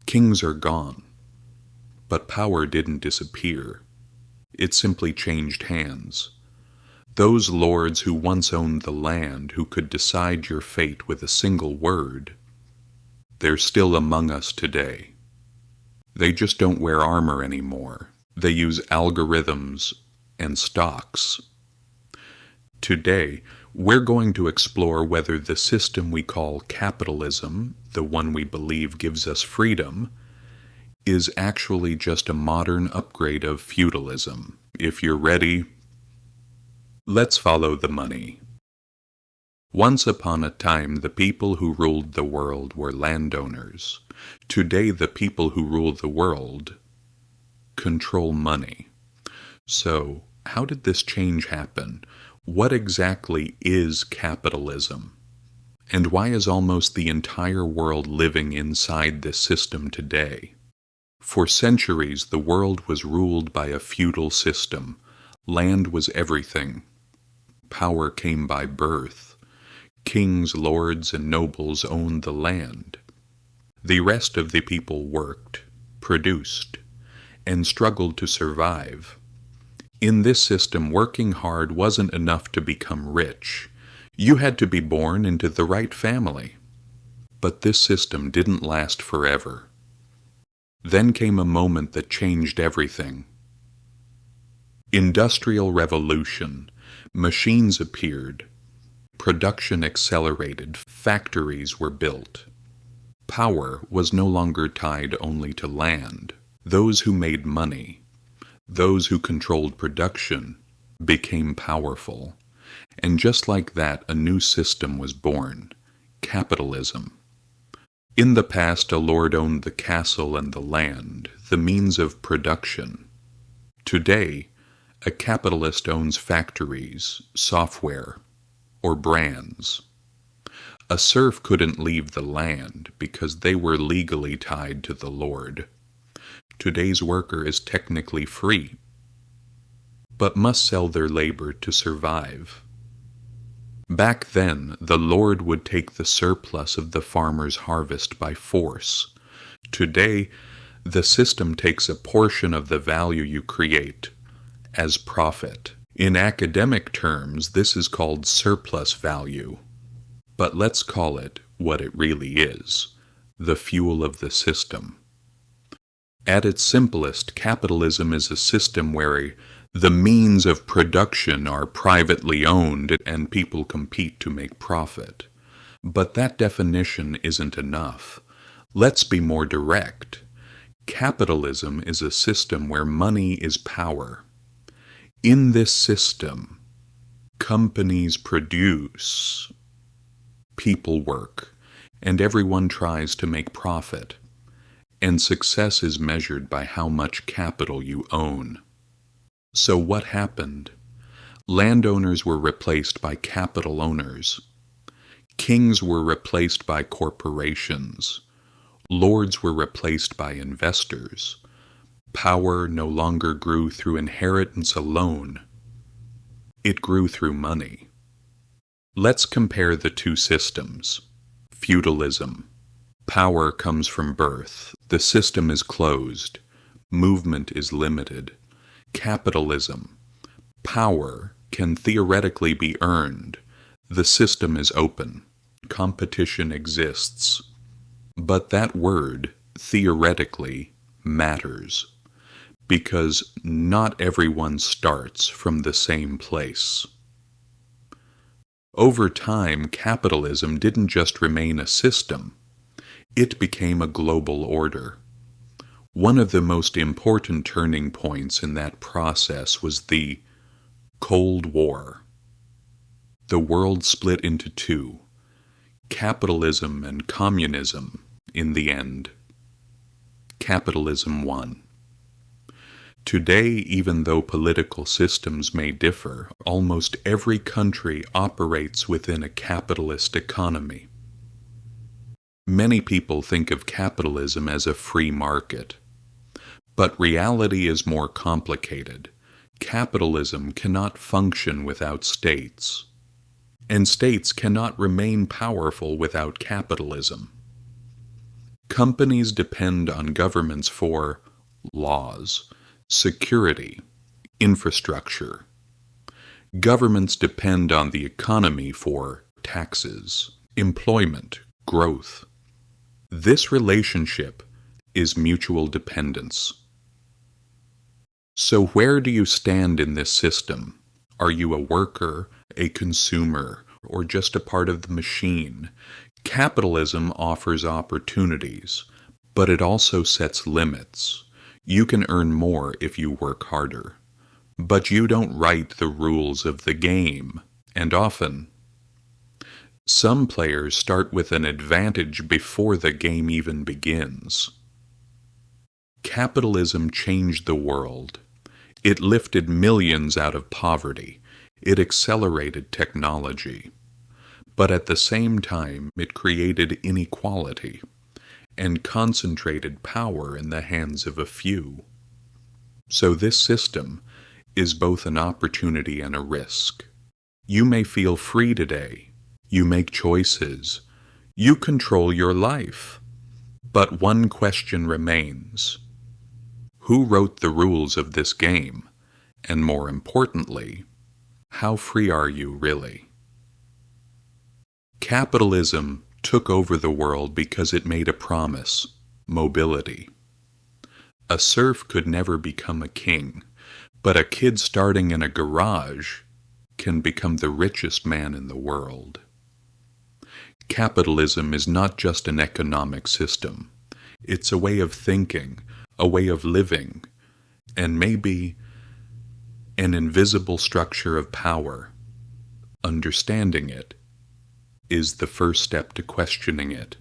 Kings are gone, but power didn't disappear. It simply changed hands. Those lords who once owned the land, who could decide your fate with a single word, they're still among us today. They just don't wear armor anymore. They use algorithms and stocks. Today, we're going to explore whether the system we call capitalism, the one we believe gives us freedom, is actually just a modern upgrade of feudalism. If you're ready, let's follow the money. Once upon a time, the people who ruled the world were landowners. Today, the people who rule the world control money. So, how did this change happen? What exactly is capitalism? And why is almost the entire world living inside this system today? For centuries, the world was ruled by a feudal system. Land was everything. Power came by birth. Kings, lords, and nobles owned the land. The rest of the people worked, produced, and struggled to survive. In this system, working hard wasn't enough to become rich. You had to be born into the right family. But this system didn't last forever. Then came a moment that changed everything. Industrial revolution. Machines appeared. Production accelerated. Factories were built. Power was no longer tied only to land. Those who made money, those who controlled production, became powerful. And just like that, a new system was born, capitalism. In the past, a lord owned the castle and the land, the means of production. Today, a capitalist owns factories, software, or brands. A serf couldn't leave the land because they were legally tied to the lord. Today's worker is technically free, but must sell their labor to survive. Back then, the lord would take the surplus of the farmer's harvest by force. Today, the system takes a portion of the value you create as profit. In academic terms, this is called surplus value. But let's call it what it really is, the fuel of the system. At its simplest, capitalism is a system where the means of production are privately owned and people compete to make profit. But that definition isn't enough. Let's be more direct. Capitalism is a system where money is power. In this system, companies produce, people work, and everyone tries to make profit. And success is measured by how much capital you own. So what happened? Landowners were replaced by capital owners. Kings were replaced by corporations. Lords were replaced by investors. Power no longer grew through inheritance alone. It grew through money. Let's compare the two systems. Feudalism. Power comes from birth. The system is closed. Movement is limited. Capitalism. Power can theoretically be earned. The system is open. Competition exists. But that word, theoretically, matters. Because not everyone starts from the same place. Over time, capitalism didn't just remain a system. It became a global order. One of the most important turning points in that process was the Cold War. The world split into two, capitalism and communism in the end. Capitalism won. Today, even though political systems may differ, almost every country operates within a capitalist economy. Many people think of capitalism as a free market. But reality is more complicated. Capitalism cannot function without states. And states cannot remain powerful without capitalism. Companies depend on governments for laws, security, infrastructure. Governments depend on the economy for taxes, employment, growth. This relationship is mutual dependence. So where do you stand in this system? Are you a worker, a consumer, or just a part of the machine? Capitalism offers opportunities, but it also sets limits. You can earn more if you work harder. But you don't write the rules of the game, and often, some players start with an advantage before the game even begins. Capitalism changed the world. It lifted millions out of poverty. It accelerated technology. But at the same time, it created inequality and concentrated power in the hands of a few. So this system is both an opportunity and a risk. You may feel free today. You make choices. You control your life. But one question remains. Who wrote the rules of this game? And more importantly, how free are you really? Capitalism took over the world because it made a promise: mobility. A serf could never become a king, but a kid starting in a garage can become the richest man in the world. Capitalism is not just an economic system. It's a way of thinking, a way of living, and maybe an invisible structure of power. Understanding it is the first step to questioning it.